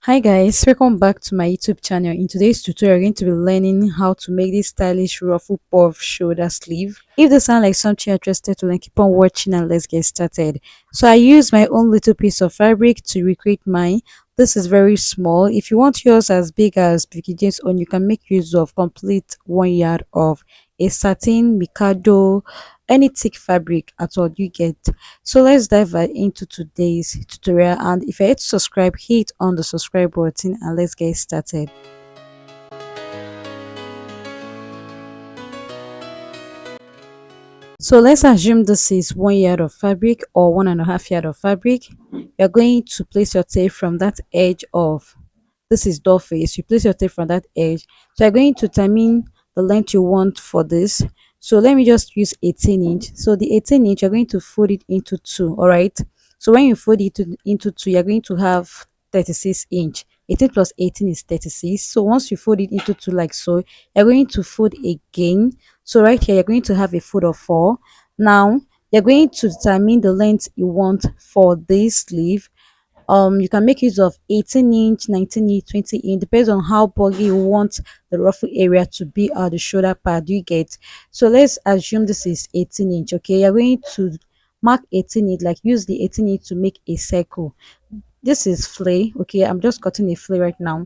Hi guys, welcome back to my YouTube channel. In today's tutorial, we're going to be learning how to make this stylish ruffle puff shoulder sleeve. If this sounds like something you're interested to then keep on watching and let's get started. So I use my own little piece of fabric to recreate mine. This is very small. If you want yours as big as Vicky James on, you can make use of complete 1 yard of a satin, mikado, any thick fabric at all you get. So let's dive right into today's tutorial, and if you're yet to subscribe, hit on the subscribe button and let's get started. So let's assume this is 1 yard of fabric or 1.5 yard of fabric. You're going to place your tape from that edge of, this is door face, you place your tape from that edge. So you're going to determine the length you want for this. So let me just use 18 inch. So the 18 inch, you're going to fold it into two. All right, so when you fold it into two, you're going to have 36 inch. 18 plus 18 is 36. So once you fold it into two like so, you're going to fold again. So right here, you're going to have a fold of 4. Now you're going to determine the length you want for this sleeve. You can make use of 18 inch, 19 inch, 20 inch, depends on how buggy you want the ruffle area to be, or the shoulder pad you get. So let's assume this is 18 inch. Okay, you're going to mark 18 inch, like use the 18 inch to make a circle. This is flay. Okay, I'm just cutting a flay right now.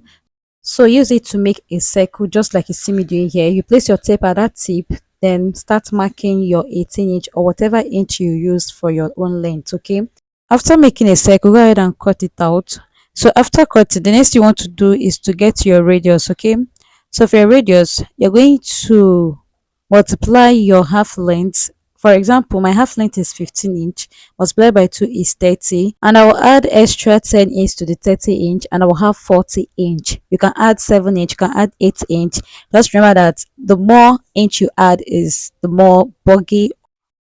So use it to make a circle, just like you see me doing here. You place your tape at that tip, then start marking your 18 inch or whatever inch you use for your own length. Okay, after making a circle, go ahead and cut it out. So after cutting, the next thing you want to do is to get your radius. Okay, so for your radius, you're going to multiply your half length. For example, my half length is 15 inch, multiplied by 2 is 30, and I will add extra 10 inch to the 30 inch, and I will have 40 inch. You can add 7 inch, you can add 8 inch. Just remember that the more inch you add is the more buggy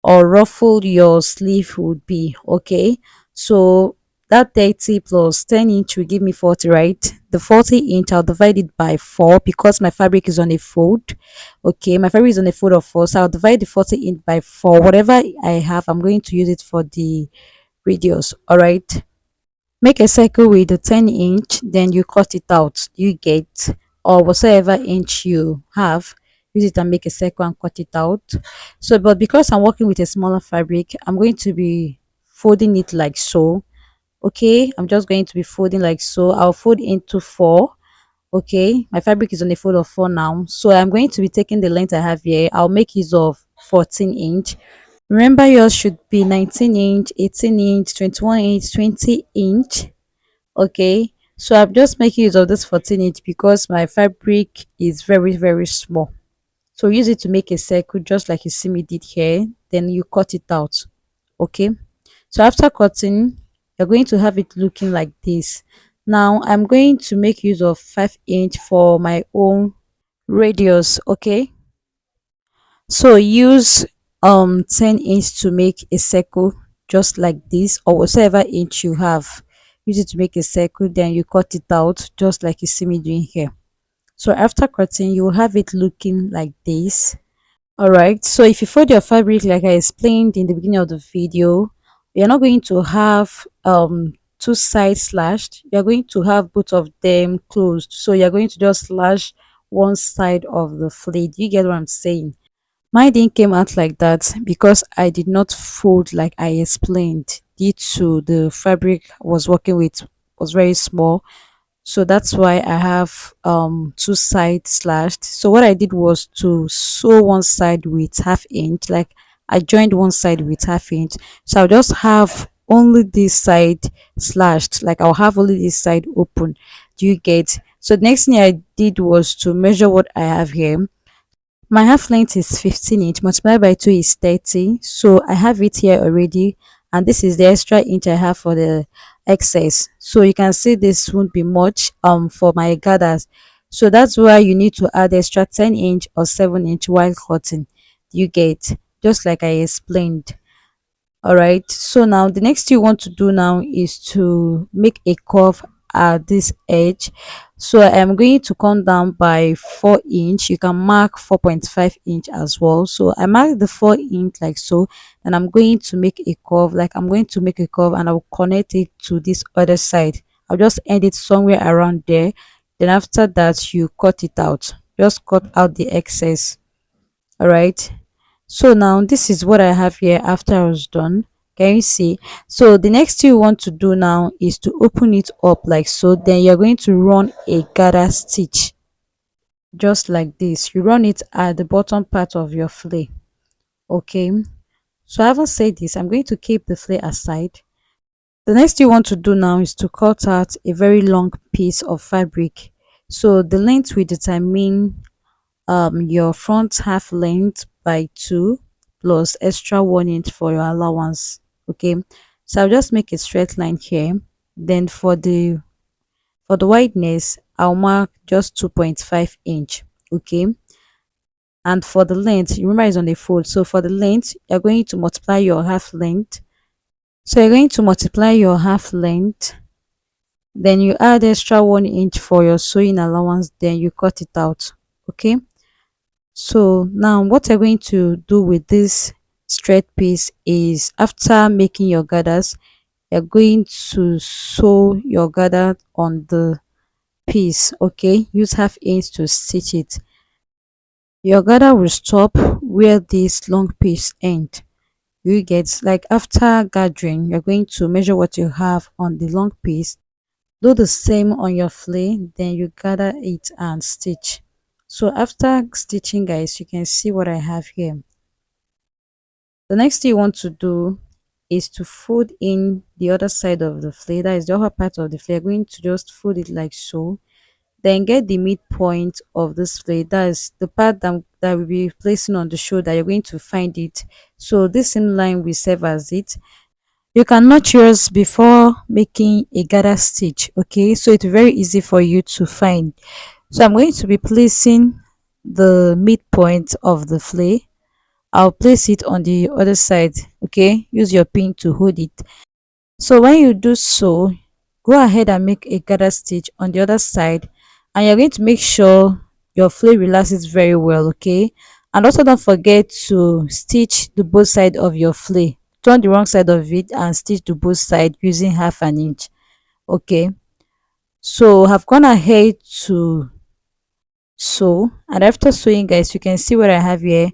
or ruffled your sleeve would be. Okay, so that 30 plus 10 inch will give me 40, right? The 40 inch, I'll divide it by 4 because my fabric is on a fold. Okay, my fabric is on a fold of 4, so I'll divide the 40 inch by 4. Whatever I have, I'm going to use it for the radius. All right, make a circle with the 10 inch, then you cut it out. You get, or whatsoever inch you have, use it and make a circle and cut it out. So but because I'm working with a smaller fabric, I'm going to be folding it like so. Okay, I'm just going to be folding like so. I'll fold into 4. Okay, my fabric is on a fold of 4 now, so I'm going to be taking the length I have here. I'll make use of 14 inch. Remember, yours should be 19 inch, 18 inch, 21 inch, 20 inch. Okay, so I'm just making use of this 14 inch because my fabric is very small. So use it to make a circle, just like you see me did here, then you cut it out. Okay, so after cutting, you're going to have it looking like this. Now I'm going to make use of 5 inch for my own radius. Okay, so use 10 inch to make a circle, just like this, or whatever inch you have. Use it to make a circle, then you cut it out, just like you see me doing here. So after cutting, you will have it looking like this. All right, so if you fold your fabric like I explained in the beginning of the video, you're not going to have two sides slashed. You're going to have both of them closed, so you're going to just slash one side of the fleet. You get what I'm saying? Mine didn't came out like that because I did not fold like I explained, due to the fabric I was working with was very small. So that's why I have two sides slashed. So what I did was to sew one side with half inch, like I joined one side with half inch. So I'll just have only this side slashed, like I'll have only this side open. Do you get? So the next thing I did was to measure what I have here. My half length is 15 inch, multiplied by 2 is 30. So I have it here already, and this is the extra inch I have for the excess. So you can see this won't be much for my gathers. So that's why you need to add extra 10 inch or 7 inch while cutting. You get, just like I explained. All right, so now the next thing you want to do now is to make a curve at this edge. So I'm going to come down by 4 inch. You can mark 4.5 inch as well. So I mark the 4 inch like so, and I'm going to make a curve, like I'm going to make a curve and I'll connect it to this other side I'll just end it somewhere around there. Then after that, you cut it out. Just cut out the excess. All right. So now this is what I have here after I was done. Can you see? So the next thing you want to do now is to open it up like so. Then you're going to run a gather stitch just like this. You run it at the bottom part of your flay. Okay. So I haven't said this. I'm going to keep the flay aside. The next thing you want to do now is to cut out a very long piece of fabric. So the length will determine your front half length by 2 plus extra 1 inch for your allowance. Okay, so I'll just make a straight line here. Then for the wideness, I'll mark just 2.5 inch. Okay, and for the length, remember it's on the fold, so for the length you're going to multiply your half length. So you're going to multiply your half length, then you add extra 1 inch for your sewing allowance, then you cut it out. Okay, so now what you're going to do with this straight piece is, after making your gathers, you're going to sew your gather on the piece. Okay, use half inch to stitch it. Your gather will stop where this long piece end. You get, like, after gathering, you're going to measure what you have on the long piece, do the same on your flay, then you gather it and stitch. So after stitching, guys, you can see what I have here. The next thing you want to do is to fold in the other side of the flay, that is the upper part of the flay. You're going to just fold it like so, then get the midpoint of this flay, that is the part that will be placing on the shoulder. You're going to find it, so this same line will serve as it. You can notch yours before making a gather stitch. Okay, so it's very easy for you to find. So I'm going to be placing the midpoint of the flay. I'll place it on the other side. Okay, use your pin to hold it. So when you do so, go ahead and make a gather stitch on the other side, and you're going to make sure your flay relaxes very well. Okay, and also don't forget to stitch the both side of your flay. Turn the wrong side of it and stitch the both side using half an inch. Okay, so I've gone ahead to sew, and after sewing, guys, you can see what I have here.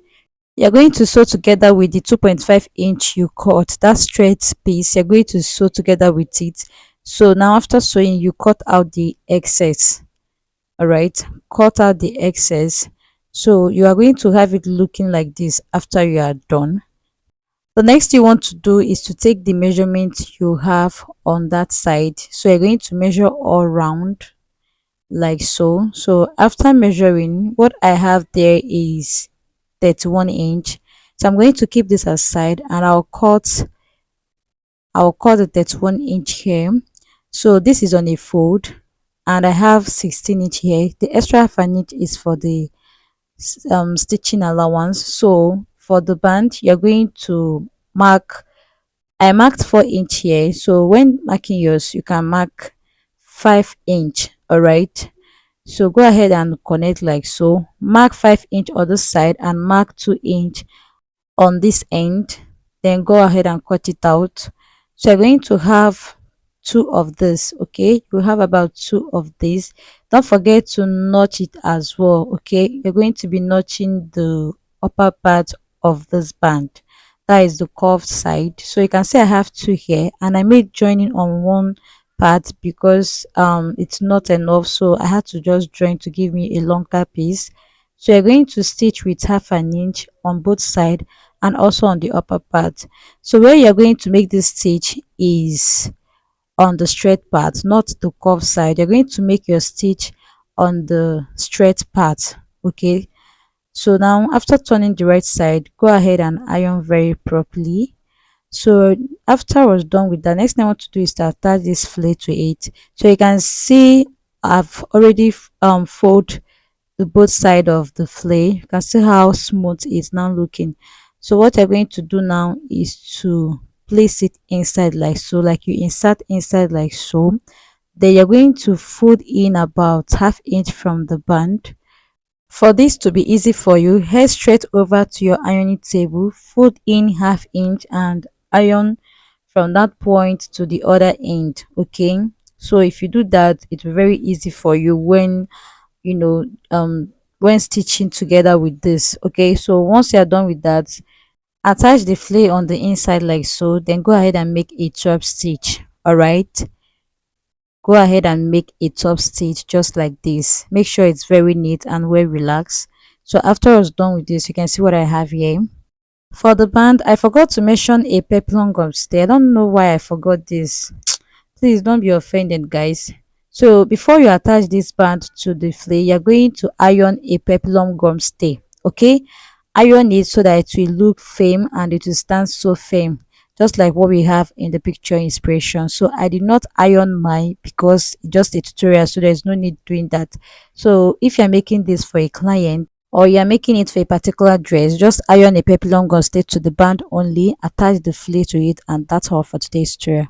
You're going to sew together with the 2.5 inch you cut, that straight piece. You're going to sew together with it. So now after sewing, you cut out the excess. All right, cut out the excess. So you are going to have it looking like this after you are done. The next thing you want to do is to take the measurement you have on that side. So you're going to measure all round like so. So after measuring, what I have there is 31 inch. So I'm going to keep this aside, and I'll cut the 31 inch here. So this is on a fold, and I have 16 inch here. The extra half an inch is for the stitching allowance. So for the band, you're going to mark, I marked 4 inch here. So when marking yours, you can mark 5 inch. All right, so go ahead and connect like so. Mark 5 inch on this side and mark 2 inch on this end, then go ahead and cut it out. So you're going to have two of this. Okay, you have about two of this. Don't forget to notch it as well. Okay, you're going to be notching the upper part of this band, that is the curved side. So you can see I have two here, and I made joining on one part because it's not enough, so I had to just join to give me a longer piece. So you're going to stitch with half an inch on both sides and also on the upper part. So where you're going to make this stitch is on the straight part, not the curved side. You're going to make your stitch on the straight part. Okay, so now after turning the right side, go ahead and iron very properly. So after I was done with that, next thing I want to do is to attach this flay to it. So you can see I've already fold the both side of the flay. You can see how smooth it's now looking. So what you're going to do now is to place it inside like so, like you insert inside like so. Then you're going to fold in about half inch from the band. For this to be easy for you, head straight over to your ironing table, fold in half inch and iron from that point to the other end. Okay, So if you do that, it will be very easy for you when you know when stitching together with this. Okay, so once you are done with that, attach the flay on the inside like so, then go ahead and make a top stitch. All right, go ahead and make a top stitch just like this. Make sure it's very neat and well relaxed. So after I was done with this, you can see what I have here. For the band, I forgot to mention a peplum gum stay. I don't know why I forgot this. Please don't be offended, guys. So before you attach this band to the flay, you're going to iron a peplum gum stay. Okay, iron it so that it will look firm and it will stand so firm, just like what we have in the picture inspiration. So I did not iron mine because it's just a tutorial, so there's no need doing that. So if you're making this for a client or you're making it for a particular dress, just iron a peplum gum stay to the band only, attach the flay to it, and that's all for today's tutorial.